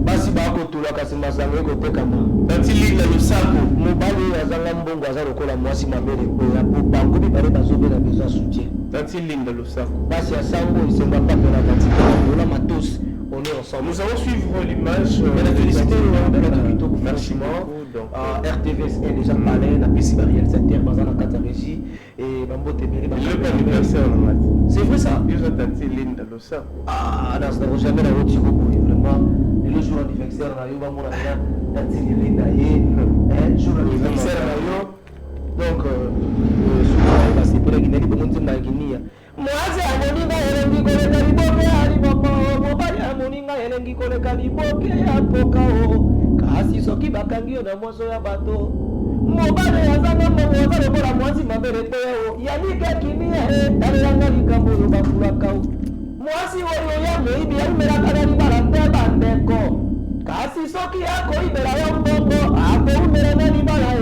basi bakotulaka nsima sango ekotekama batilinga losako mobali azanga mbongo aza lokola mwasi mabele koya po bango mibale bazobela besoin soutien batilinga losako basi ya sango esenga papela batikala matos. On est ensemble. Nous allons suivre l'image de la félicité merci RTVS est déjà malin la PC réalisateur dans la carte régie et Bambo Temeri c'est vrai ça ah non ça jamais la route vraiment le jour anniversaire na yo ba mona na tini linda ye jour anniversaire na yo donc souvent c'est pour la Guinée de monter na Guinée mwaze amoninga elengi koleka liboke ali papa mobali amoninga elengi koleka liboke ya poka o kasi soki bakangi yo na mwaso ya bato mobali azanga mbongo aza lokola mwasi mabele te o yanike kimia talelanga likambo oyo bakulaka o mwasi oyo ya moyibi yaumelaka na libala te bandeko kasi soki akoyibela yo mbongo akoumela na libala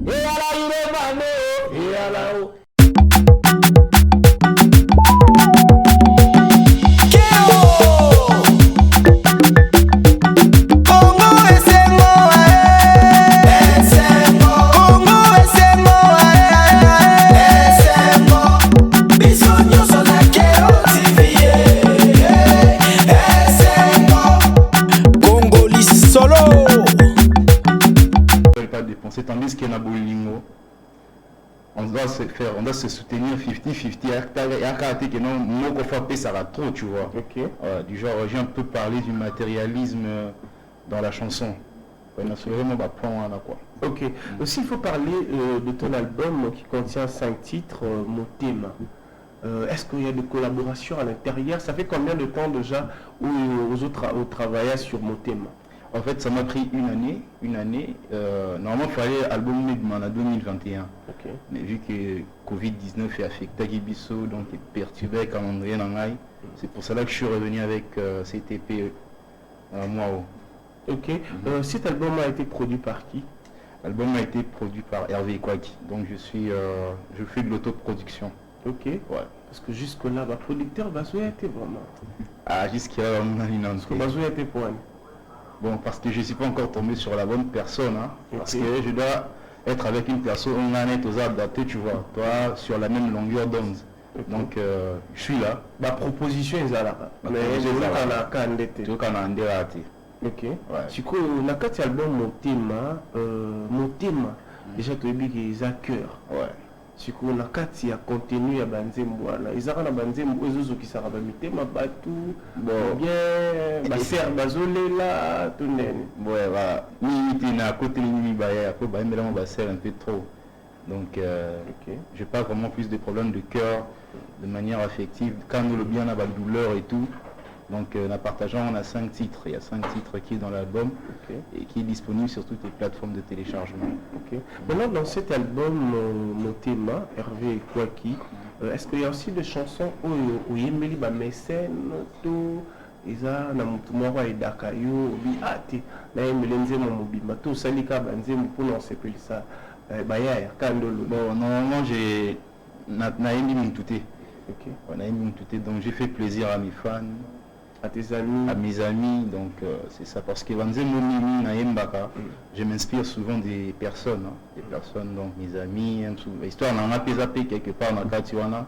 eyala ilemane o eyala o. Tandis qu'il y a Bolingo, on doit se soutenir 50-50. Il y a un caractère qui non ça va trop, tu vois. Okay. Du genre, j'ai un peu parlé du matérialisme dans la chanson. C'est vraiment quoi. Ok. Aussi, il faut parler de ton album qui contient 5 titres, Motema. Est-ce qu'il y a des collaborations à l'intérieur? Ça fait combien de temps déjà où vous travaillez sur Motema? En fait, ça m'a pris une année. Normalement, il fallait album en 2021. Okay. Mais vu que Covid-19 est affecté à Gibiso, donc il perturbé le calendrier Nangai, c'est pour cela que je suis revenu avec cet EP moi. Ok. Cet album a été produit par qui? L'album a été produit par Hervé Kwaki. Donc je fais de l'autoproduction. Ok. Ouais. Parce que jusque-là, le producteur Bazoya était vraiment. Ah, jusqu'à là, on a une parce que Bazoya était pour elle. Bon, parce que je ne suis pas encore tombé sur la bonne personne, hein, okay. Parce que je dois être avec une personne, on a net aux adaptés, tu vois, toi sur la même longueur d'onde. Okay. Donc, je suis là. Ma proposition est là. Mais je veux qu'on a ok. Du coup, on a 4 albums Motema. Déjà, tu as dit qu'ils ont cœur. Ouais. Du coup, on a 4 il contenu à Banzembo. Ils ont Banzembo, ils ont qui s'arrêtent à Mitema, Batou, bien, Basser, Bazolé là, tout le monde. Ouais, voilà. Ni à côté de Nibaya, après, on va un peu trop. Donc, j'ai pas vraiment plus de problèmes de cœur, de manière affective. Quand nous le bien, on a la douleur et tout. Donc, en partageant, on a 5 titres. Il y a 5 titres qui est dans l'album et qui est disponible sur toutes les plateformes de téléchargement. Maintenant, dans cet album, Motema, Hervé Kwaki, est-ce qu'il y a aussi des chansons où il y a des mécènes, tout, ils ont des dakayo, ati, na emelenze mobimba, tout ça, les cas, banzem, pour non s'appeler ça, bayaya, kandolo. Bon, normalement, j'ai naïmi m'touté. Donc, j'ai fait plaisir à mes fans. À tes amis, à mes amis, donc c'est ça, parce que je m'inspire souvent des personnes, donc mes amis, histoire d'en apaiser quelque part dans Katiwana,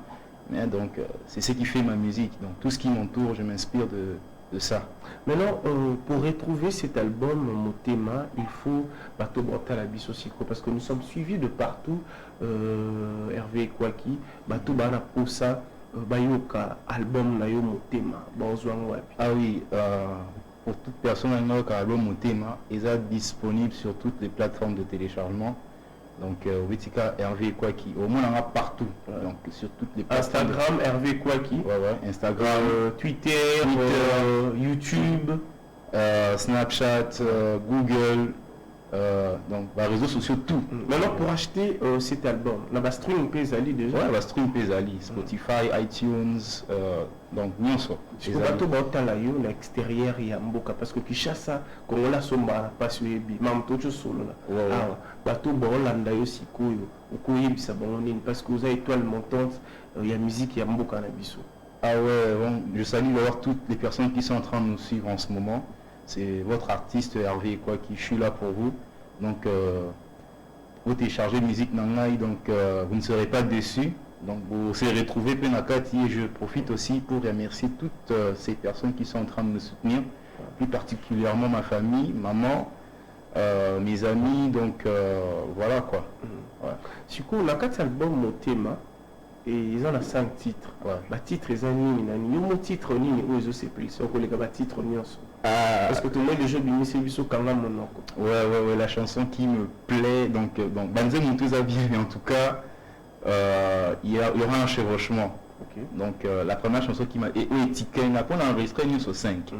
mais donc c'est ce qui fait ma musique, donc tout ce qui m'entoure, je m'inspire de ça. Maintenant, pour retrouver cet album Motema, il faut Bato Bota la Bisosiko, parce que nous sommes suivis de partout, Hervé Kwaki, Bato Bana Poussa, Bayoka, album Nayo Motema, ah oui, pour toute personne qui a album Motema, il est disponible sur toutes les plateformes de téléchargement. Donc, Witika Hervé Kwaki, au moins on en a partout. Donc, sur toutes les plateformes. Instagram Hervé Kwaki. Ouais, Instagram, Twitter, YouTube, Snapchat, Google. Donc, réseaux sociaux, tout. Maintenant, pour acheter cet album, on va stream Pesali déjà. Ouais, on va stream Pesali, Spotify, iTunes, donc bien sûr. Je ne sais pas si l'extérieur il y a Mboka parce que Kishasa, quand on l'a somba, pas sur Ebi, même tout le solo là. Bateau Bolanda aussi, parce que vous avez étoile montante, il y a musique, il y a Mboka na biso. Ah ouais, bon, je salue d'abord toutes les personnes qui sont en train de nous suivre en ce moment. C'est votre artiste Hervé quoi qui je suis là pour vous. Donc vous téléchargez musique Nangaï, donc vous ne serez pas déçus. Donc vous serez retrouvés Penakati et je profite aussi pour remercier toutes ces personnes qui sont en train de me soutenir, plus particulièrement ma famille, maman, mes amis, donc voilà quoi. Ouais. Du coup, on a 4 albums Motema et ils ont 5 titres. Ouais. Bah titre ils ont mon titre ni où ils ont c'est plus on les gars titre nyonso. Parce que tout le monde déjà bien c'est biso kanga monoko. Ouais, la chanson qui me plaît donc Banze Moutouza bien mais en tout cas il y aura un chevauchement. Okay. Donc la première chanson qui m'a et Etiquette n'a pas enregistré une sur 5.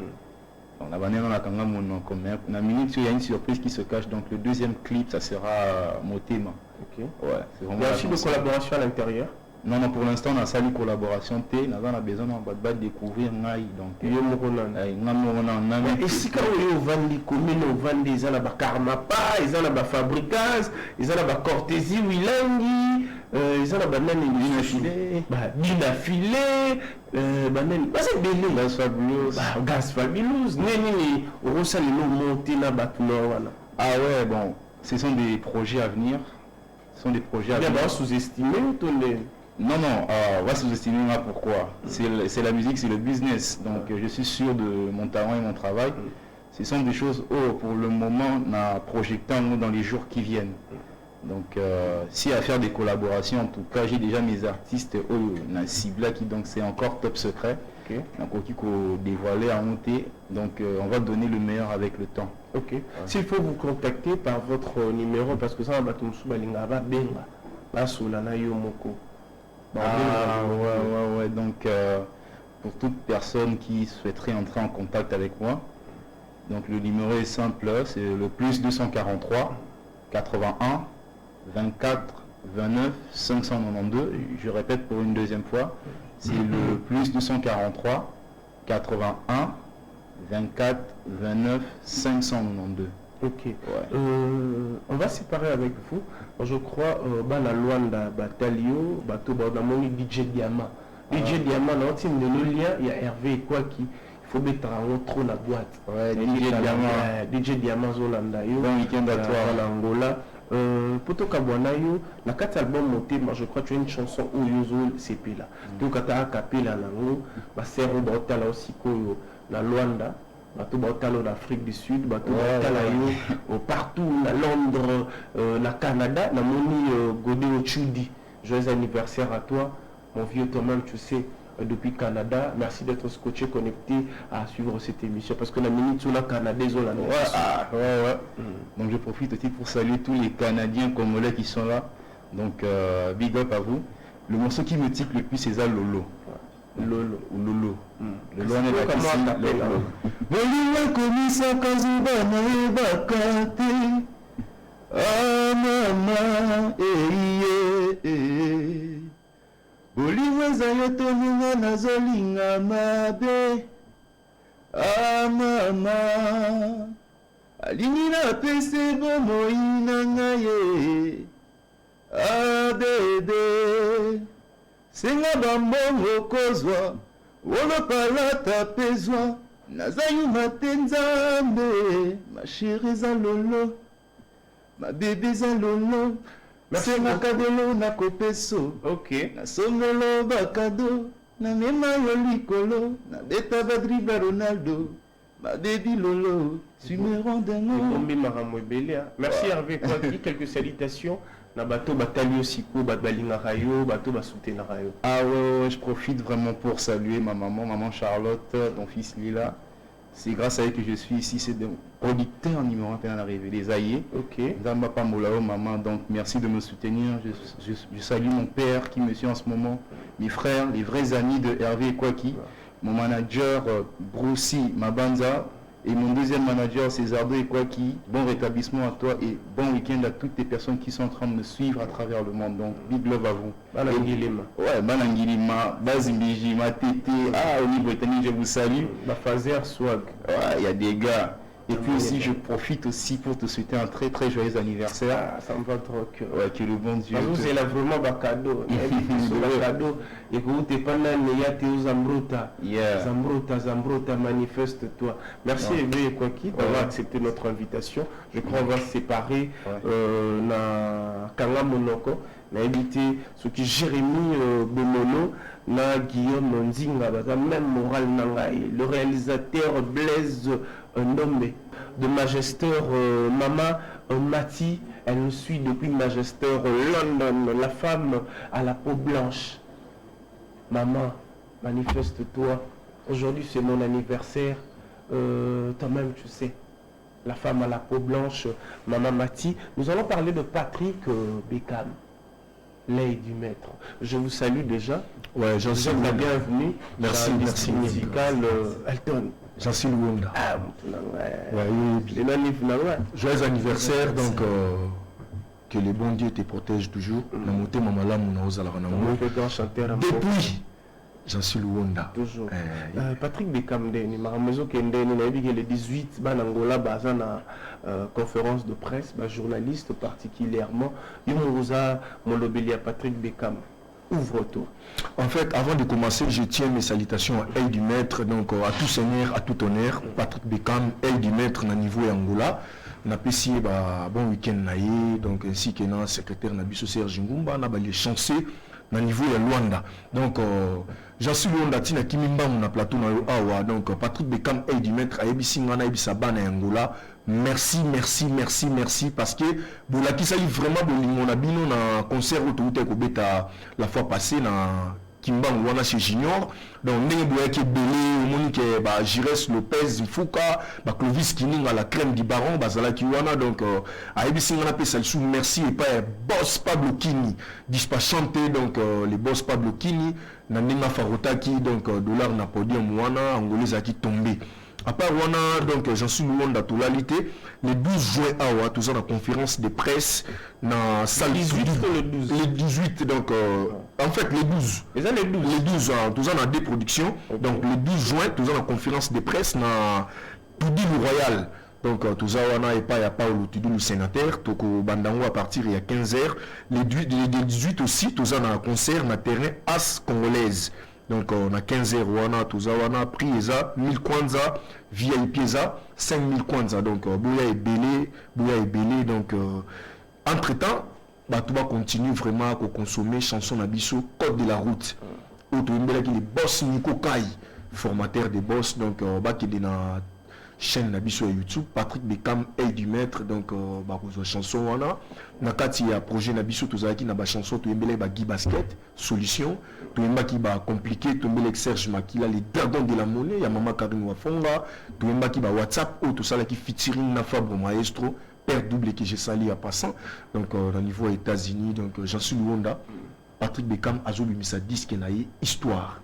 On a banné dans la kanga monoko mais la minute il y a une surprise qui se cache donc le deuxième clip ça sera Motema. OK. Ouais, c'est vraiment il y a aussi des collaborations à l'intérieur. Non, pour l'instant, on a salué collaboration. On a besoin de découvrir Naï. Donc, et si quand on vend des communes, on vend des ana karma pas, ils ont ba fabricage, ils ont ba cortésie wilangi, ils ont ba nani bina filé, banani. C'est belé Gaz Fabulous. Gaz Fabulous. Neni rosa le monter na batuna wana. Ah ouais, bon, ce sont des projets à venir. Ce sont des projets à venir. Il y a sous-estimé ou ton Non, on va sous-estimer là pourquoi. C'est la musique, c'est le business. Donc je suis sûr de mon talent et mon travail. Ce sont des choses pour le moment, on a projeté dans les jours qui viennent. Donc si à faire des collaborations, en tout cas, j'ai déjà mes artistes na cible qui donc c'est encore top secret. Okay. Donc qui dévoiler à monter. Donc on va donner le meilleur avec le temps. Ok. Ouais. S'il faut vous contacter par votre numéro parce que ça va benga. Ouais. Donc, pour toute personne qui souhaiterait entrer en contact avec moi, donc le numéro est simple, c'est le plus 243 81 24 29 592. Je répète pour une deuxième fois, c'est le plus 243 81 24 29 592. Ok. Ouais. On va séparer avec vous. Je crois la Luanda Batalio, Bato Baudamoni, DJ Diamant. DJ Diamant, le lien, il y a Hervé quoi qui il faut mettre en trop la boîte. Ouais, DJ Diamant Zolanda. Bon week-end à toi. En Angola. Poto Kabwanayo, la 4 albums montés, je crois que tu as une chanson où Yozo c'est là. Donc, tu as capé là, bah, c'est Robota là aussi, la Luanda. Bateau Bautalo d'Afrique du Sud, bateau Bautalo partout, à Londres, la Canada, la Moni Godé Ochudi. Joyeux anniversaire à toi, mon vieux toi-même, tu sais, depuis Canada. Merci d'être scotché, connecté à suivre cette émission parce que la minute sur la Canada, ils ont la ouais. Donc je profite aussi pour saluer tous les Canadiens congolais qui sont là. Donc big up à vous. Le morceau qui me tique le plus, c'est ça Lolo. Lolo. Lolo on est là ici. Lolo. Boliwa komisa kazuba na bakate. Ah mama Boliwa zayoto munga nazolinga mabe. Ah mama alingi na pese bomoi na ngaye. Ah bébé senga bambongo kozwa wolopalata pezwa nazayuma te nzambe mashiri eza lolo mabebe eza lolo senga kadelo na kopeso nasongolo bakado na mema yo likolo na beta badriba Ronaldo mabebi lolo tu me rends dingo. Merci Hervé Kwaki, quelques salutations. Na bateau Batalio Siko, Balinga Rayo, bateau Basouté Rayo. Ah ouais, je profite vraiment pour saluer ma maman Charlotte, ton fils Lila. C'est grâce à elle que je suis ici, c'est le producteur numéro 1 à l'arrivée, les Aïe. Ok. Zamba Moulao, maman, donc merci de me soutenir. Je salue mon père qui me suit en ce moment, mes frères, les vrais amis de Hervé Kwaki, mon manager Broussi Mabanza. Et mon deuxième manager, Césardo et Kwaki, bon rétablissement à toi et bon week-end à toutes les personnes qui sont en train de me suivre à travers le monde. Donc, big love à vous. Balangilima. Ouais, Balangilima, Bazimbiji, Matete, au niveau britannique, je vous salue. Bafazer Swag. Ouais, il y a des gars. Et puis aussi, je profite aussi pour te souhaiter un très très joyeux anniversaire. Ah, ça me va trop que... Ouais, que le bon Dieu... C'est là vraiment un cadeau. Un cadeau. Et que tu n'es pas là, tu es Zambruta. Zambruta, manifeste-toi. Merci Eve Kwaki d'avoir accepté notre invitation. Je crois qu'on va se séparer dans Kanga Monoko. On a invité ce qui Jérémy Bomono, na Guillaume Nzinga, même moral Nangaï, le réalisateur Blaise Ndombe, de Majesteur Mama Mati, elle nous suit depuis Majesteur London, la femme à la peau blanche. Maman, manifeste-toi. Aujourd'hui c'est mon anniversaire. Toi-même tu sais, la femme à la peau blanche, Maman Mati. Nous allons parler de Patrick Bekam, l'œil du maître. Je vous salue déjà. Ouais, j'en suis la bienvenue. Merci, merci. Musical Elton. J'en suis Luonda. Ah, joyeux anniversaire, donc que le bon Dieu te protège toujours. Depuis, j'en suis Luonda. Toujours. Patrick Bekam, le 18, Banangola, Bazana, conférence de presse, journaliste particulièrement. Yomoza, Molobelia, Patrick Bekam. Ouvre-toi. En fait, avant de commencer, je tiens mes salutations à Aïe du Maître, donc à tout seigneur, à tout honneur, Patrick Bekam, Aïe du Maître, na niveau Angola. On a passé bon week-end naïe, donc ainsi que le secrétaire Nabiso Serge Ngumba, on a les chanceux na niveau de Luanda. Donc, j'en suis Luanda, Tina Kimimba, on a plateau na Awa, donc Patrick Bekam, Aïe du Maître, Aïe Bissingana, Aïe Bissabana Angola. Merci, merci, merci, merci, parce que Boulaki ça y vraiment bon abino na concert où tout est bêta la fois passée na Kimbang wana chez Junior. Donc ndenge boyaki belé Monique Jires Lopez Fouka Clovis Kininga la crème du baron bazalaki wana donc ayebisinga na pesa sous merci et pas boss Pablo Kini dispatchanté donc les boss Pablo Kini na ndinga farotaki donc dollar na podium wana angolais qui tombé. À part Wana, donc j'en suis loin de la totalité. Le 12 juin, à tous en conférence de presse dans la salle 18 le 12. Les 18, donc en fait les 12. Les 12, tous en des productions. Okay. Donc le 12 juin, tous en conférence de presse dans Toudi le Royal. Donc tous en et pas, il n'y a pas le sénateur. Donc au Bandango à partir il y a 15h. Les 18 aussi, tous en concert dans le terrain As Congolaise. Donc on a 15 heures, on a pris 1000 kwanza, VIP 5000 kwanza. Donc Bouya est belé, donc entre temps, tout va continuer vraiment à consommer chanson Nabiso, Code de la route. Autre qui est boss Nico Kai, formateur des boss, donc qui est dans chaîne Nabiso et YouTube, Patrick Bekam Aïe du Maître, donc chanson wana nakati ya projet Nabiso tozalaki na ba chanson to embele ba Guy Basket solution to emba ki ba compliqué to embele Serge Makila les dragons de la monnaie ya Mama Karine Wafonga to emba ki ba WhatsApp ou to sala ki featuring na Fabre Maestro père double que j'ai sali à passant donc au niveau États-Unis donc j'en suis Luonda Patrick Bekam azobimisa disque naïe histoire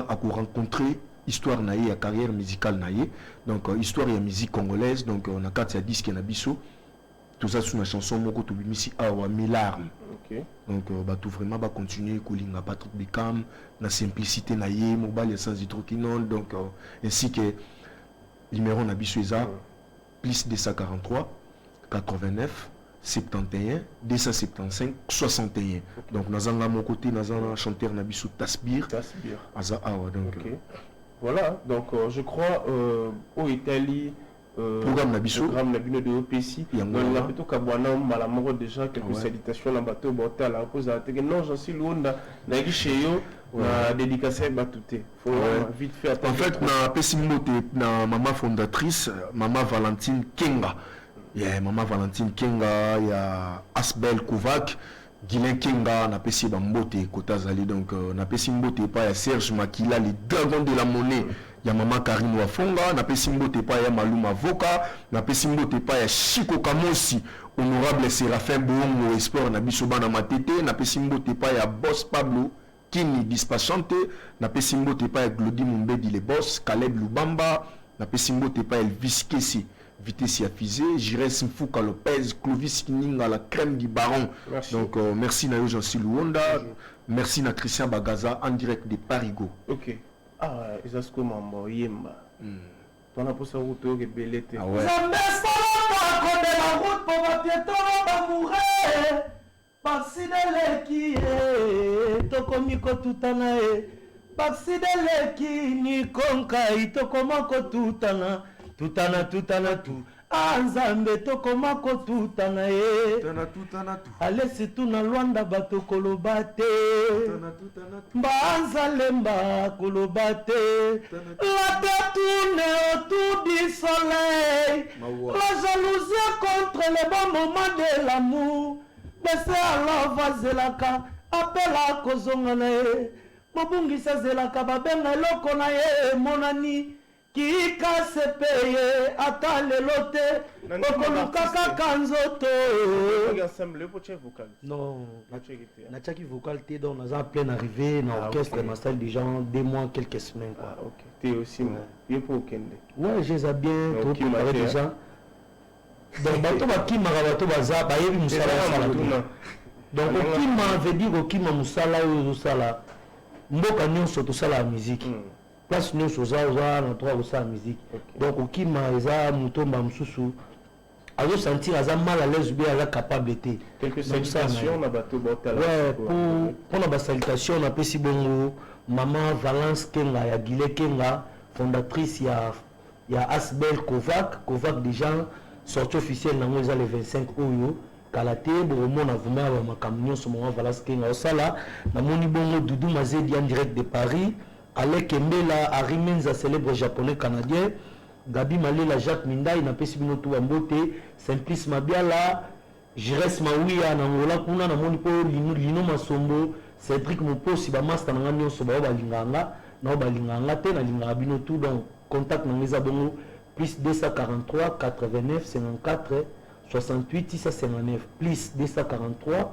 à rencontrer histoire naïe, carrière musicale naïe, donc histoire et musique congolaise, donc on a 4 disques na biso, tout ça sur la chanson moko to bimisi awa mes larmes. Okay. Donc tout vraiment va continuer kolinga Patrick Bekam na simplicité naïe, mobile sans hydroquinone, donc ainsi que numéro na biso eza plus 243 89 71 275 61. Okay. Donc nous avons mon côté nous avons chanteur na biso Tasbir. Aza awa donc okay. Voilà, donc je crois au Italie, programme Nabiso de OPC, on a plutôt qu'à boire déjà quelques salutations dans le bateau, la repose à la non, j'en suis loin, la dédicace à Batouté. Faut vite faire attention. En fait, na Pessimbote, na maman fondatrice, maman Valentine Kenga. Maman Valentine Kenga, il y a Asbel Kovac. Guilain Kenga na pesi bambote Kotazali donc na pesi mbote pa ya Serge Makila les dragons de la monnaie ya Mama Karine Wafonga na pesi mbote pa ya Maluma Voka na pesi mbote pa ya Chiko Kamosi honorable Séraphin Boongo espoir na biso bana matete na pesi mbote pa ya boss Pablo Kini dispatchante na pesi mbote pa ya Glody Mumbedi les boss Caleb Lubamba na pesi mbote pa Elvis Kesi Vitesse à Fizé, Jires Mfouka Lopez, Clovis Kininga, la crème du baron. Merci. Donc merci Nayo Jansi Luonda, merci na Christian Bagaza en direct de Parigo. Ok. Ah, Isasko Mambo, Yemba. Ton apôtre route au rebellete. Ah ouais. Nzambe solonga kode la route po bapietolo bamoure baksideleki tokomi kotutana baksideleki nikonkai tokoma kotutana tutana tu Nzambe tokoma kotutana alesi tuna Lwanda bato koloba te Banzalemba koloba te la terre tourne autour du soleil la jalousie contre les bons moments de l'amour laissez alors vazelaka appela kozonga na ye mobungisa zelaka babenga eloko na ye monani kika sepeye ata lelo te okoluka kaka nzoto non natiaki vocal te donc naza plein arrivé na orchestre na salle des gens 2 mois quelques semaines quoi. Ah, ok. T'es aussi yo pour Kende. Ouais, je les ai bien trop préparé déjà. Donc bato bakimaka bato baza bayebi musala osala donc okima veut dire okima musala oyo ozosala mboka nyonso tosala ya musique place nyonso oza na droit kosala musique donc okima eza mutomba mosusu azosentir aza mal à l'aise bien aza capable te quelques salutations na bato botala ouais pour na basalutation napesi bongo maman Valence Kenga ya Guilé Kenga fondatrice ya Asbel Kovac déjà sortie officielle nango eza le 25 oyo kala te bomona vraiment ba makambo nyonso maman Valence Kenga osala namoni bongo Doudou Mazedi en direct de Paris Alec Mbela Harry Menza célèbre japonais canadien Gabi Malela Jacques Mindai na pesi bino to mbote Simplice Mabiala Jires Mawia na ngola kuna na moni po Lino Masombo Cédric Moposi ba master na nyonso ba balinganga na balinganga te na linganga bino tout donc contact na ngeza bongo plus 243 89 54 68 659 plus 243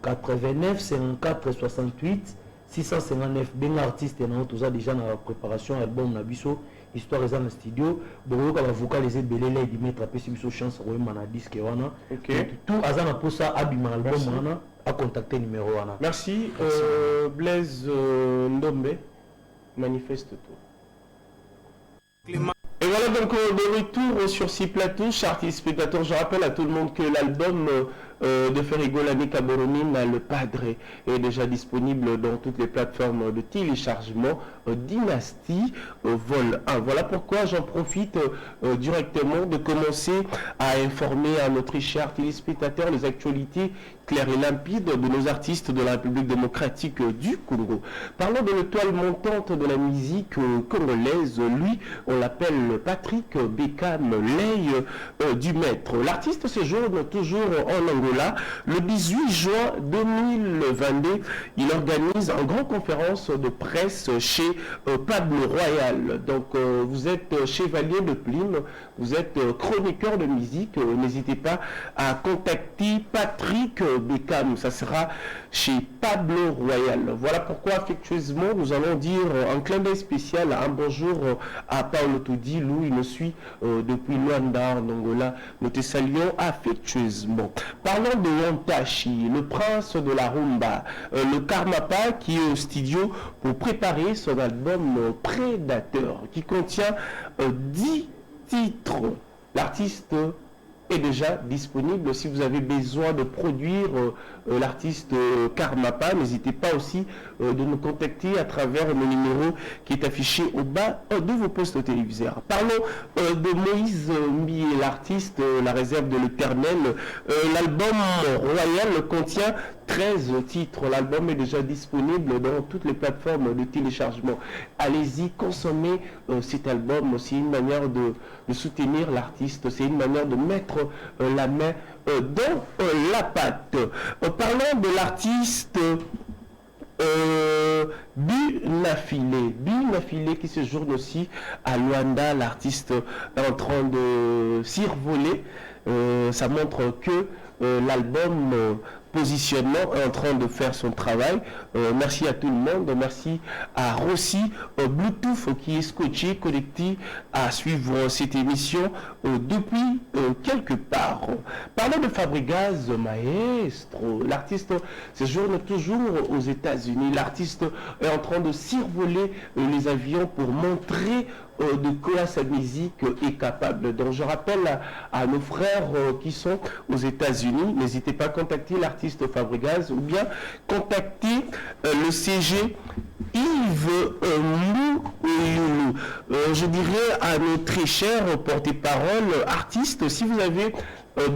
89 54 68 659 benga artiste na toza déjà na préparation album na biso histoire eza na studio boyoka ba vocal les belele di mettre apesi biso chance royema na disque wana tout azana posa abima album wana a contacter numéro wana. Merci Blaise Ndombe manifeste tout. Et voilà donc de retour sur ces plateaux, chers spectateurs. Je rappelle à tout le monde que l'album de Ferrigo Lani Kaboromine, Le Padre, est déjà disponible dans toutes les plateformes de téléchargement. Dynastie Vol 1. Voilà pourquoi j'en profite directement de commencer à informer à notre cher téléspectateur les actualités claires et limpides de nos artistes de la République démocratique du Congo. Parlons de l'étoile montante de la musique congolaise. Lui, on l'appelle Patrick Bekam Lay du Maître. L'artiste séjourne toujours en Angola. Le 18 juin 2022, il organise une grande conférence de presse chez Pablo Royal. Donc vous êtes chevalier de plume, vous êtes chroniqueur de musique, n'hésitez pas à contacter Patrick Bekam, ça sera chez Pablo Royal. Voilà pourquoi affectueusement nous allons dire un clin d'œil spécial, un bonjour à Paolo Toudi, Lou, il me suit depuis Luanda en Angola, nous te saluons affectueusement. Parlons de Wantashi, le prince de la rumba, le Karmapa qui est au studio pour préparer son album Prédateur qui contient 10 titres. L'artiste est déjà disponible. Si vous avez besoin de produire l'artiste Karmapa, n'hésitez pas aussi de nous contacter à travers le numéro qui est affiché au bas de vos postes téléviseurs. Parlons de Moïse Mbié, l'artiste La Réserve de l'Éternel. L'album Royal contient 13 titres. L'album est déjà disponible dans toutes les plateformes de téléchargement. Allez-y, consommez cet album. C'est une manière de soutenir l'artiste. C'est une manière de mettre la main dans la pâte. Parlons de l'artiste Binafilé qui séjourne aussi à Luanda. L'artiste est en train de s'envoler. Ça montre que l'album positionnement est en train de faire son travail. Merci à tout le monde. Merci à Rossi Bluetooth qui est scotché, connecté à suivre cette émission depuis quelque part. Parlons de Fabregas Maestro. L'artiste séjourne toujours aux États-Unis. L'artiste est en train de survoler les avions pour montrer de quoi sa musique est capable. Donc je rappelle à nos frères qui sont aux États-Unis, n'hésitez pas à contacter l'artiste Fabregas ou bien contacter le CG Yves Mouyoulou. Je dirais à nos très chers porte-parole artistes, si vous avez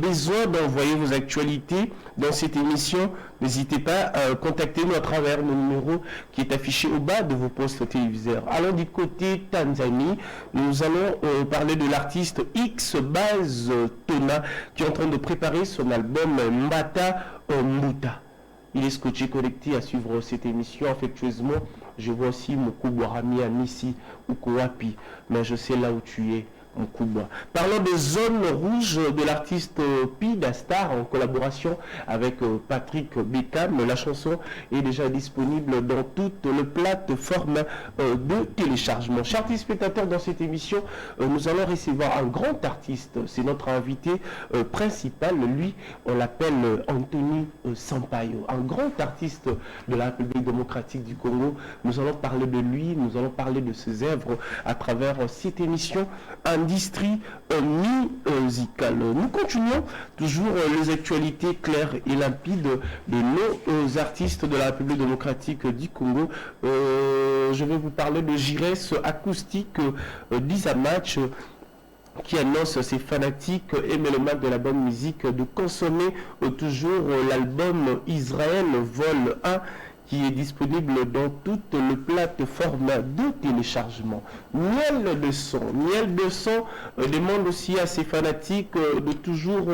besoin d'envoyer vos actualités dans cette émission, n'hésitez pas à contacter-nous à travers le numéro qui est affiché au bas de vos postes téléviseurs. Alors du côté Tanzanie, nous allons parler de l'artiste X Baz Tona qui est en train de préparer son album Mbata Mbuta. Il est scotché connecté à suivre cette émission affectueusement. Je vois aussi Mokubo Rami Anisi ou Kowapi, mais je sais là où tu es. Parlons des zones rouges de l'artiste Pida Star en collaboration avec Patrick Beckham. La chanson est déjà disponible dans toutes les plateformes de téléchargement. Chers téléspectateurs, dans cette émission, nous allons recevoir un grand artiste. C'est notre invité principal. Lui, on l'appelle Anthony Sampaio, un grand artiste de la République démocratique du Congo. Nous allons parler de lui, nous allons parler de ses œuvres à travers cette émission industrie musicale. Nous continuons toujours les actualités claires et limpides de nos artistes de la République démocratique du Congo. Je vais vous parler de Jires Acoustique d'Isamatch qui annonce ses fanatiques et mélomanes de la bonne musique de consommer toujours l'album Israël Vol 1 qui est disponible dans toutes les plateformes de téléchargement. Miel de son demande aussi à ses fanatiques de toujours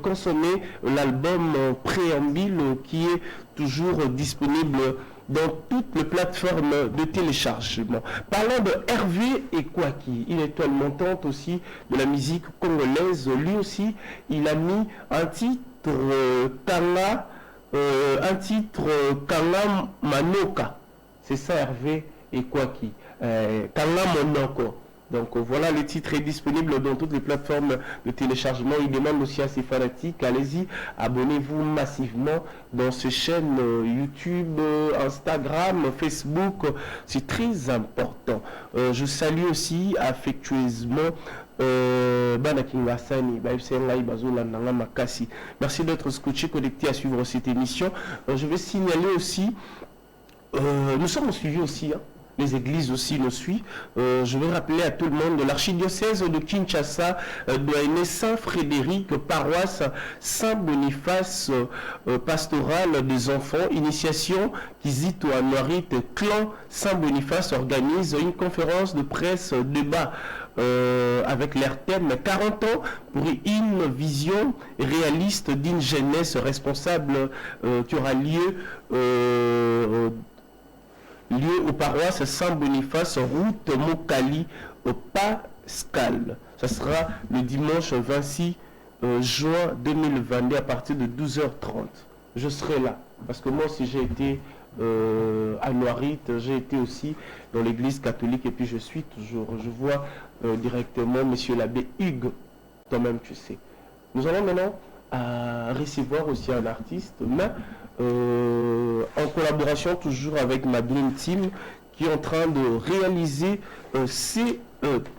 consommer l'album Préambule qui est toujours disponible dans toutes les plateformes de téléchargement. Parlons de Hervé Ekwaki, une étoile montante aussi de la musique congolaise. Lui aussi, il a mis un titre Kanga Manoka. C'est ça Hervé Ekwaki. Kanga Monoko. Donc voilà, le titre est disponible dans toutes les plateformes de téléchargement. Il demande aussi à ses fanatiques, allez-y, abonnez-vous massivement dans ces chaînes YouTube, Instagram, Facebook. C'est très important. Je salue aussi affectueusement merci d'être scotché, connecté à suivre cette émission. Je vais signaler aussi, nous sommes suivis aussi, les églises aussi nous suivent. Je vais rappeler à tout le monde de l'archidiocèse de Kinshasa, doyenné Saint-Frédéric, paroisse Saint-Boniface, pastorale des enfants, initiation Kizito Anuarit, clan Saint-Boniface organise une conférence de presse débat avec leur thème 40 ans pour une vision réaliste d'une jeunesse responsable qui aura lieu aux paroisses Saint-Boniface, route Mokali, au Pascal. Ça sera le dimanche 26 juin 2022 à partir de 12h30. Je serai là parce que moi aussi j'ai été à Noirit, j'ai été aussi dans l'église catholique et puis je suis toujours, je vois directement monsieur l'abbé Hugues, toi-même tu sais. Nous allons maintenant recevoir aussi un artiste, mais en collaboration toujours avec ma Dream Team qui est en train de réaliser ces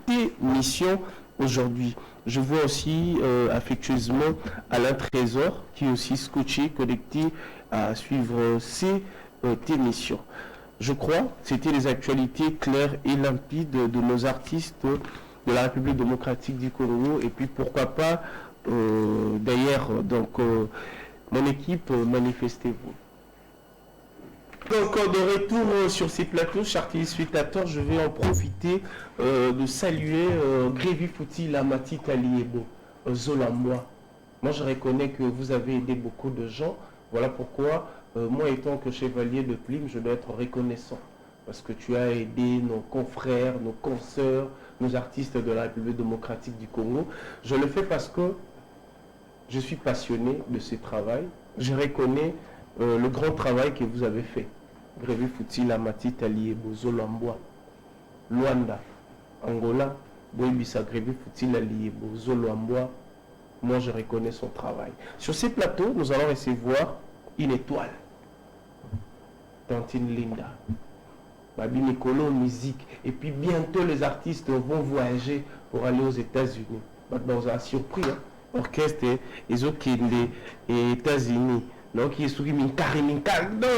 émissions aujourd'hui. Je vois aussi affectueusement Alain Trésor qui est aussi scotché, connecté à suivre ces émissions. Je crois que c'était les actualités claires et limpides de nos artistes de la République démocratique du Congo et puis pourquoi pas d'ailleurs donc mon équipe, manifestez-vous. Donc de retour sur ces plateaux, chers téléspectateurs, je vais en profiter de saluer Grévi Fouti Lamati Taliebo, Zolambois. Moi je reconnais que vous avez aidé beaucoup de gens, voilà pourquoi moi étant que chevalier de Plim, je dois être reconnaissant. Parce que tu as aidé nos confrères, nos consoeurs, nos artistes de la République démocratique du Congo. Je le fais parce que je suis passionné de ce travail. Je reconnais le grand travail que vous avez fait. Grévi Fouti Lamati Taliebo, Zolambois, Luanda, Angola, Boibissa Grévi Fouti Taliebo, Zolambois. Moi, je reconnais son travail. Sur ces plateaux, nous allons recevoir une étoile. Tantine Linda. Babi Nicolo musique. Et puis bientôt les artistes vont voyager pour aller aux États-Unis. Dans un surpris, hein. Orchestre, ils ont quitté les États-Unis. Donc ils sont minkari. Non,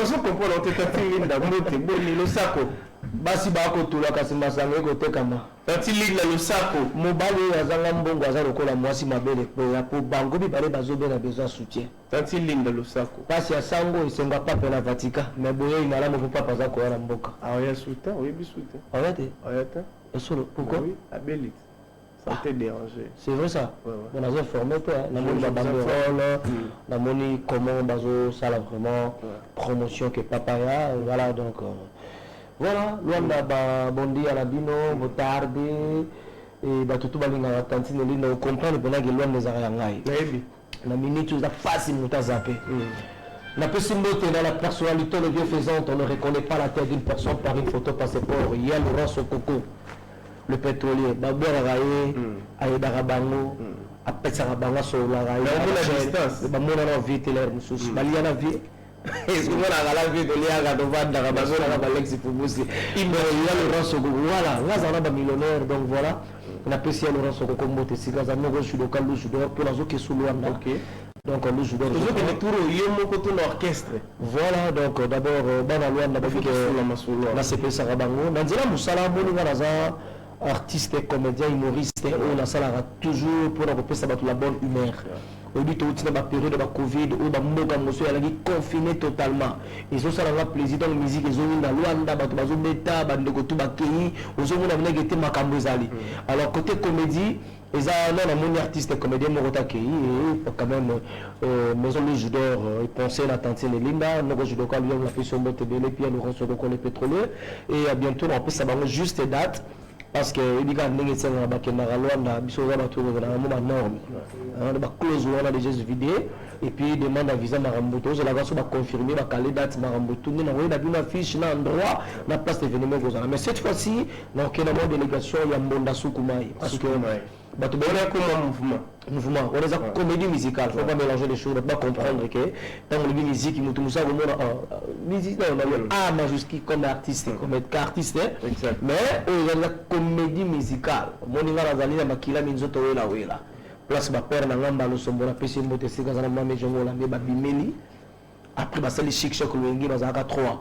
je comprends la tête linda mote boni lo sako. Basi bako tula kasi masango kote kama. Tati linda lo sako. Mobali azanga mbongo aza lokola mwasi mabele po bango bi bale bazobe na besoin soutien. Tati linda lo sako. Pasi ya sango isenga papa na Vatican, mais boye imalamu po papa za ko na mboka. Ah ya soutien, oui bi soutien. Arrête. Arrête. Solo pourquoi? Oui, Abelite. Ça t'a dérangé. C'est vrai ça. Ouais. On a informé toi, na moni ba banderole, na moni comment bazo ça là vraiment promotion que papa ya, voilà donc voilà, Luanda ba bondi à la bino, botarde et ba tutu balinga tantine linda au comprendre bona que Luanda za yangai. Na minute za facile muta zappé. La possibilité dans la personnalité le bienfaisante, on ne reconnaît pas la tête d'une personne par une photo passeport. Il y a Laurent Sokoko. Le pétrolier, Babouara Raye, Aïdara Bango, Apetsara Banga Sola Raye, Bamona vite l'air Moussous, Baliana vie. Est-ce que la vie de l'Iaga de Vanda, Rabazona, Balexi Fubusi, il y a le Ranso, voilà, là, on a un millionnaire, donc voilà. On appelle ça le Ranso Kombo, Tessiga, Zanogo, Sudoka, Loussudor, pour la Zoke Soulouana. Donc on nous donne l'orchestre. Voilà, donc d'abord, dans la loi, on a CP Sarabango. Dans la Moussala, on a artiste, comédien, humoriste, on a ça toujours pour la bonne humeur. Au but où tu n'as période de la Covid, où tu as confiné totalement. Ils ont ça la plaisir dans la musique, ils ont eu la Luanda, ils ont bêta, ils ont eu ma cambozali. Alors côté comédie, ils ont un artiste comédien Morotaki et quand même maison de Judor, ils pensaient la tante Linda, nous Judor quand lui on l'a fait sur le TBL et puis nous recevons les pétroliers et bientôt on peut savoir juste date. Parce que il y a des gens qui ont norme. On a déjà vidéo et puis demande à visa Marambuto. Je vais confirmer la date Marambuto. Nous avons une affiche dans l'endroit, la place d'événement. Mais cette fois-ci, dans la délégation, il y a Mbonda Soukoumai. Parce que on a mouvement, on a une comédie musicale. Il ne faut pas mélanger les choses, il ne faut pas comprendre que dans la musique, il y a un majuscule comme artiste, comme artiste, mais il y a la comédie musicale. On a une place ba père na ngamba lo sombo na pesi mbote sika za na mame jongo la meba bimeli après ba sali chic choc lengi ba za ka 3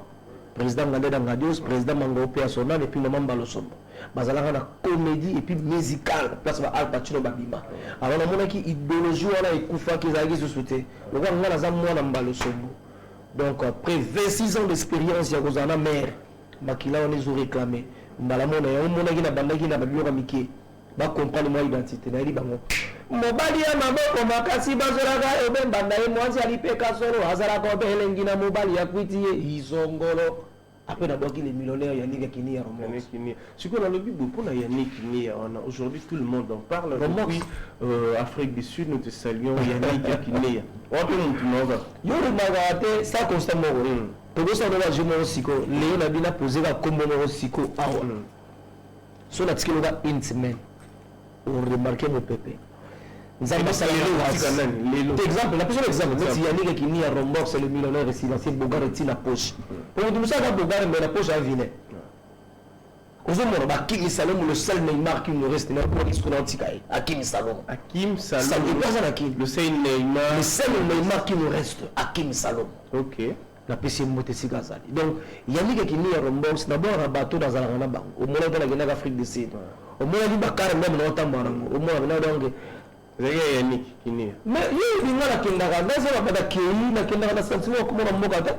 président ngande dans radios président mango personnel et puis mamba lo sombo bazalaka na comédie et puis musicale place ba Al Pacino babima alors na mona ki idéologie wana ekufa ki za ki soute le kwa ngala za mwana mbalo sombo donc après 26 ans d'expérience ya kozana mère makila on les réclamé mbala mona ya mona ki na bandaki na babioka miki ba comprendre moi identité na ri bango mobali ya maboko makasi bazoraka ebemba na ye mwanzi alipeka solo azaraka obelengi na mobali ya kwitiye izongolo après d'abord qu'il est millionnaire Yannick Kini ya Romo ce qu'on a le but pour la Yannick Kini aujourd'hui tout le monde en parle depuis Afrique du Sud nous te saluons Yannick Kini on peut nous yo le magate ça constamment pour ça on va jouer au siko Léo Nabina posé la comme au siko awa sur la tiki loga intimate on remarque mon pépé. Exemple, la personne exemple, même si Yannick qui nie à Rombor, c'est le millionnaire résidentiel, Bogar et la poche. Pour nous, ça va Bogar, mais la poche a viné. Aujourd'hui, Hakim Salom, le seul Neymar qui nous reste, n'est pas ce qu'on a dit. Hakim Salom. Hakim Salom. Le seul Neymar. Le seul Neymar qui nous reste, Hakim Salom. Ok. La PC Motesi Gazali. Donc, Yannick qui nie à Rombor, c'est d'abord un bateau dans un banc. Au moins, dans la Guinée d'Afrique du Sud. Au moins, il y a Bakar même dans le temps. Au moins, il y a donc. Yannick Kini. Mais il y a la Kendara, mais on va pas d'accueillir la Kendara dans cette situation comme on a mokata.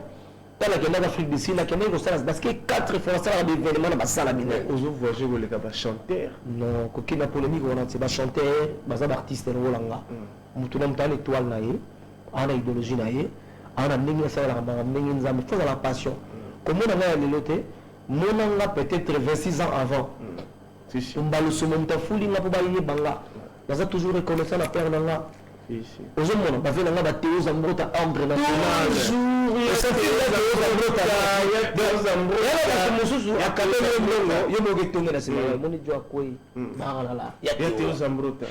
Dans la Kendara Afrique du Sud, la Kendara parce que 4 Français ont des événements dans la salle à Minet. Aux autres voyageurs, vous les avez chanter. Non, coquille la polémique, on a c'est pas chanter, bazar d'artiste en Rolanga. Moutouna moutouna étoile naïe, on a idéologie naïe, on a n'engue ça la ramba, n'engue ça, mais faut la passion. Comme on a les lotés, mon anga peut-être 26 ans avant. On va le sommet de foule, on a pas bailler banga. Nous avons toujours reconnaissant la paire d'Anga. Aujourd'hui, on a fait la Théo Zambrota Ambre National. Toujours, il y a Théo Zambrota. Il y a Théo Zambrota.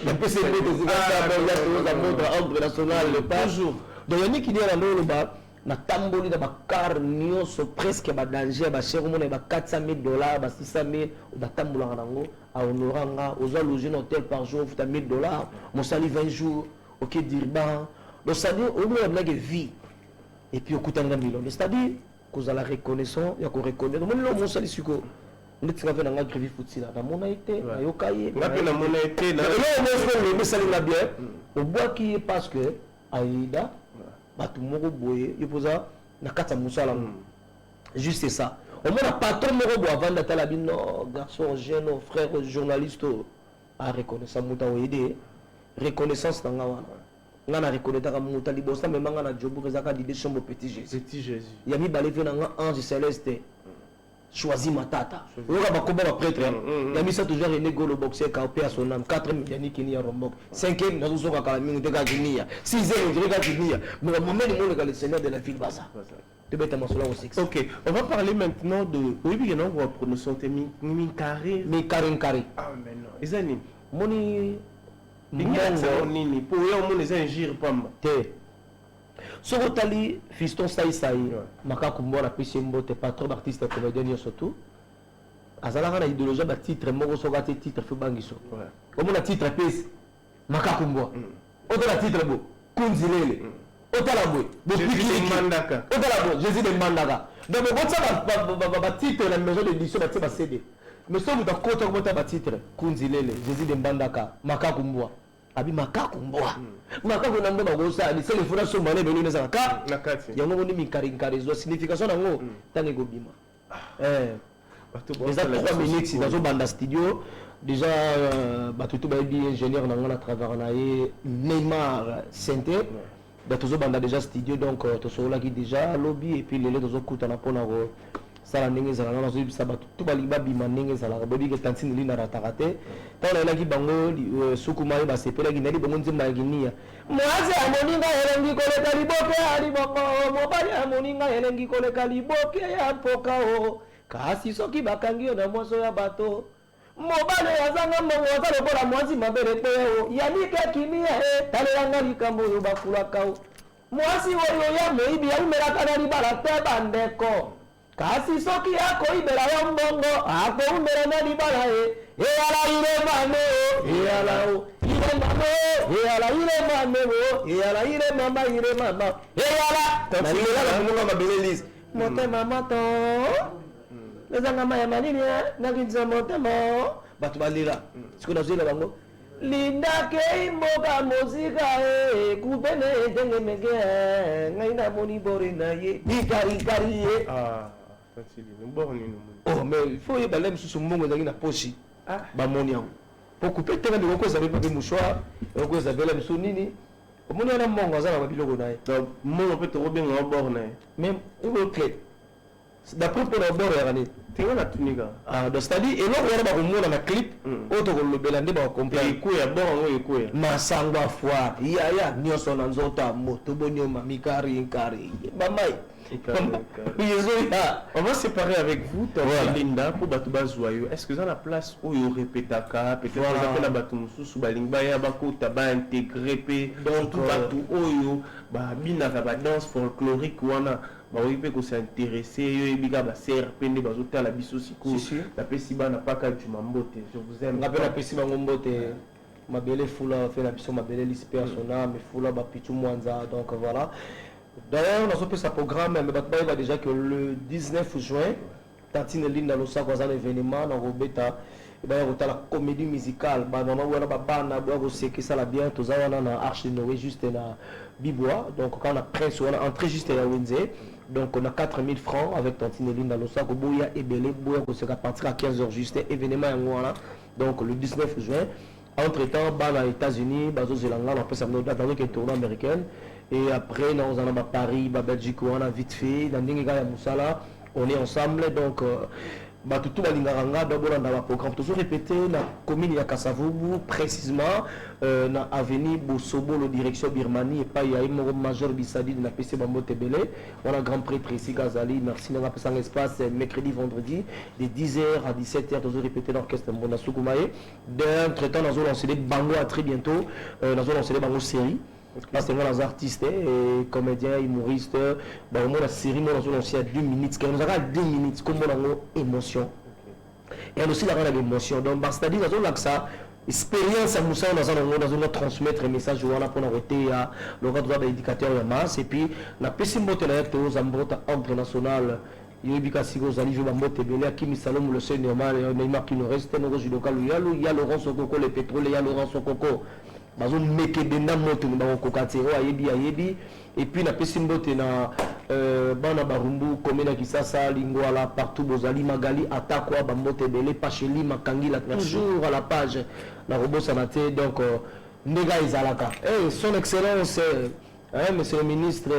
Il y a Théo Zambrota Ambre National. Toujours. Donc, il y a qui dit à l'eau, na tamboli na bakar nyonso presque badanger bachere omona ba $400,000 ba $600,000 batambolaka nango ahonoranga ozwa loger na hôtel par jour futa $1,000 mosali 20 jours ok Durban donc c'est-à-dire omona blague vie et puis okutanga million c'est-à-dire kozala reconnaissant ya ko reconnaître moni lo mosali siko ndeti nga vena nga grivi futila na mona été na yokaye ngapi na mona été na lo mo le sali na bien au bois qui parce que aida bato moko boye yopoza na kata musala juste ça au moins patron moko boye avant d'atala bino garçon jeune frère journaliste a reconnaissance muta oide reconnaissance na nga wana nga na reconnaître ka muta libosa même nga na jobu rezaka di chambre petit Jésus ya mi balevé na nga ange céleste choisi matata oyoka bakomba ba prêtre ya misa toujours René Golo boxer ka opé à son âme 4e yani kini ya rombok 5e na zozoka kala mingi de ka kinia 6e je ka kinia mais au moment où le seigneur de la ville basa de bête masola au 6. OK, on va parler maintenant de oui bien on va prononcer mi carré ah mais non ezani moni mongo nini pour yo moni za ngir pamba te soko tali fiston sai makaku mbona pisi mbote patron d'artiste comédien surtout azalaka na idéologie ba titre moko soka te titre fo bangiso comme na titre pesi makaku mbo otala titre bo kunzilele otala bo Jésus Mandaka otala bo Jésus de Mandaka donc botsa ba titre na maison d'édition ba titre CD mais so muta kota ko bota ba titre kunzilele Jésus de Mandaka makaku mbo abi makaku mbwa makaku na mbona gosa ni sele fura so mane belo neza ka nakati yango ni minkarinkarezo signification nango tangi go bima déjà 3 minutes dans un banda studio déjà batutu ba bi ingénieur nango na travers na ye Neymar Santé batuzo banda déjà studio donc to sola ki déjà lobby et puis lele tozo kutana pona go sala ndenge zala na zo sabatu to bali ba bima ndenge zala ba bi ke tantine lina ratakate tala la ki bango sukuma ba sepela ki nali bango nzimba ginia mwaze amoninga elengi koleka liboke ali boko mobali amoninga elengi koleka liboke ya mpoka o kasi soki bakangi yo na mwaso ya bato mobali azanga mbongo aza lokola mwasi mabele pe o yanike kimia talelanga likambo yo bakulaka o mwasi oyo ya moibi aumelaka na libala te bandeko kasi soki akoibela yo mbongo akoumela na libala eyala ile mame o eyala o ile mame o eyala ile mame o eyala ile mama ile mama eyala nalingelaka mungu mabelelisi motema mato ezanga maya manini nakinza motema bato balira siko nazoyela bango lindake imboka mozika kupene ndenge menge ngai namoni bore na ye ikarikari ye oh mais il faut yeba lem susu mbongo ezalaki na poshi bamoni yango po coupe tenge ndeko ezali pape mouchoir oko ezabela miso nini omoni wana mbongo aza na babiloko na ye mbongo mpe tokobenga bor na ye même oyoke d'après pour la bord ya nini tenga na tunika donc c'est-à-dire eloko wana bakomona na clip oyo tokolobela nde bakomprendre ekuya bor yango ekuya masango a foire yaya nyonso na nzoto ya moto boni mamikari bamai on va séparer avec vous Linda pour batuba joyeux est-ce que dans la place où il répétaka peut-être on appelle la batu mususu balingi baya bakota ba intégrer pe donc batu oyo ba binaka ba danse folklorique wana ba oyipe ko s'intéresser yo ebika ba CRP nde bazota la biso siko la pesi bana paka du mambote je vous aime ngapela pesi bango mbote mabele fula fait la biso mabele lispe à son âme fula ba pichu mwanza donc voilà. D'ailleurs, on a fait sa programme, mais il va déjà que le 19 juin, Tantine Linda Losa dans un événement dans Robeta, il va y avoir la comédie musicale. On va voir la bande, on va voir que ça la bien, tout ça on a Arche de Noé juste na Bibois. Donc quand on a pris, on a entré juste à Windsor. Donc on a 4000 francs avec Tantine Linda Losa, que Boya et Belé, Boya que c'est à partir à 15h juste événement voilà. Donc le 19 juin. Entre-temps, aux États-Unis, aux Zélanda, on peut s'amener dans une tournée américaine. Et après, nous allons à Paris, à Belgique, on a vite fait, dans Moussala, on est ensemble. Donc, tout le monde dans le programme. Toujours répété, dans la commune de Kassavoubou, précisément, dans l'avenue Bosobo, la direction Birmanie, et pas il y a un major Bissadi de la PC Bambo Tebele. On a grand prêtre ici, Gazali, merci d'avoir passé un espace mercredi, vendredi, de 10h à 17h, toujours répété l'orchestre Mbona Soukoumaye. D'entre-temps, nous allons lancer des bangos à très bientôt, nous allons lancer des bangos séries. Parce que moi, les artistes, comédiens, humoristes, moi, la série, moi, on a 2 minutes. Quand on a 2 minutes, comme on a émotion. Et aussi, la émotion. Donc, c'est-à-dire, que ça, expérience à Moussa, on a transmettre un message pour arrêter le droit d'éducateur de masse. Et puis, la pessimité aux entre national. Il y a Kimi Salom, le Seigneur, Neymar qui nous reste, il y a Laurent Sokoko, le pétrole, il y a Laurent Sokoko. Et puis la pessimbote na bana barumbu komena kisasa lingwala partout bozali magali atakwa bambote belé pacheli makangila toujours à la page la robot sanate donc ndega izalaka son excellence monsieur le ministre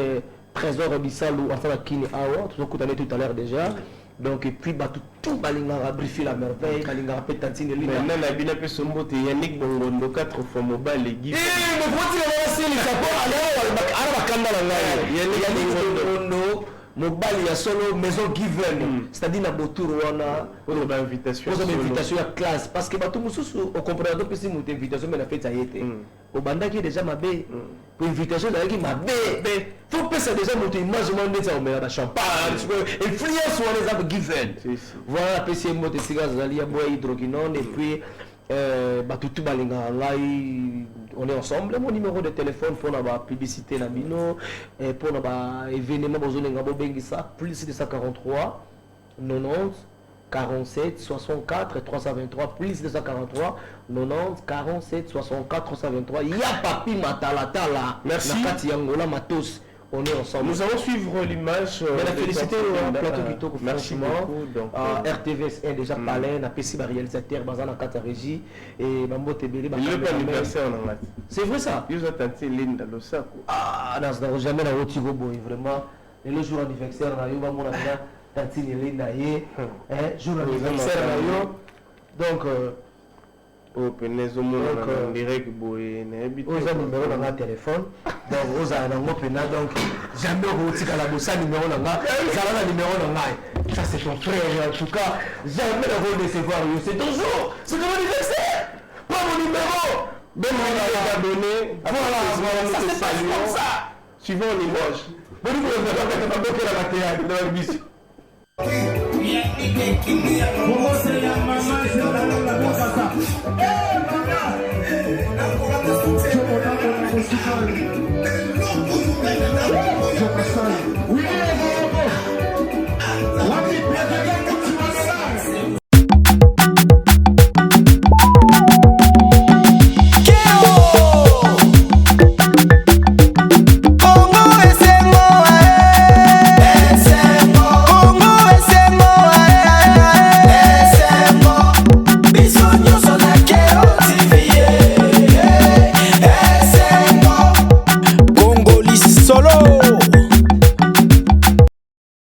Trésor Bissalou enfin la kini awa tout à l'heure déjà. Donc, et puis, tout balinga briefé la merveille, balinga pétantine. Maintenant, la bina peut se monter. Yannick Bongondo 4 fois mobile et Guy. Mais pourquoi tu vas le chapeau à Yannick Bongondo, mobile, il y a solo maison given. C'est-à-dire, la botour, on a une invitation. Une invitation à classe. Parce que tout le monde, au comprenant que c'est une invitation, mais la fête, ça y était. Au banda qui est déjà ma baie. Pour invitation, il y a ma baie. Faut que ça déjà monter image, on ça, on met la champagne. Influence, on les a given. Voilà, PC monte cigare, Zalia, bois hydroquinone, et puis, tout balinga, on est ensemble. Mon numéro de téléphone pour la publicité, la bino, pour l'événement, plus de 143 90 47 64 323 plus 243 90 47 64 323. Il y a Papi Matalatala. Merci. Matos. On est ensemble. Nous allons suivre l'image. La félicité au plateau Kitoko. Merci beaucoup. RTVS 1 déjà palais, na PC réalisateur, Bazana Kata Régie et Mambo Tebele. C'est vrai ça. Ils ont tenté Linda Losako. Ah, non, jamais la Rotigo Boy, vraiment. Et le jour anniversaire, on a mon ami. Tantine Linda yé, jour d'anniversaire donc au penezo mon direct boy n'habite aux numéro dans la téléphone donc aux anango pena donc jamais rotika la bossa numéro dans la zala numéro dans la ça c'est ton frère en tout cas jamais le recevoir c'est toujours c'est ton anniversaire pas mon numéro ben on a abonné voilà ça c'est pas comme ça suivant l'image bon nous on va pas bloquer la bataille dans l'émission. Maman,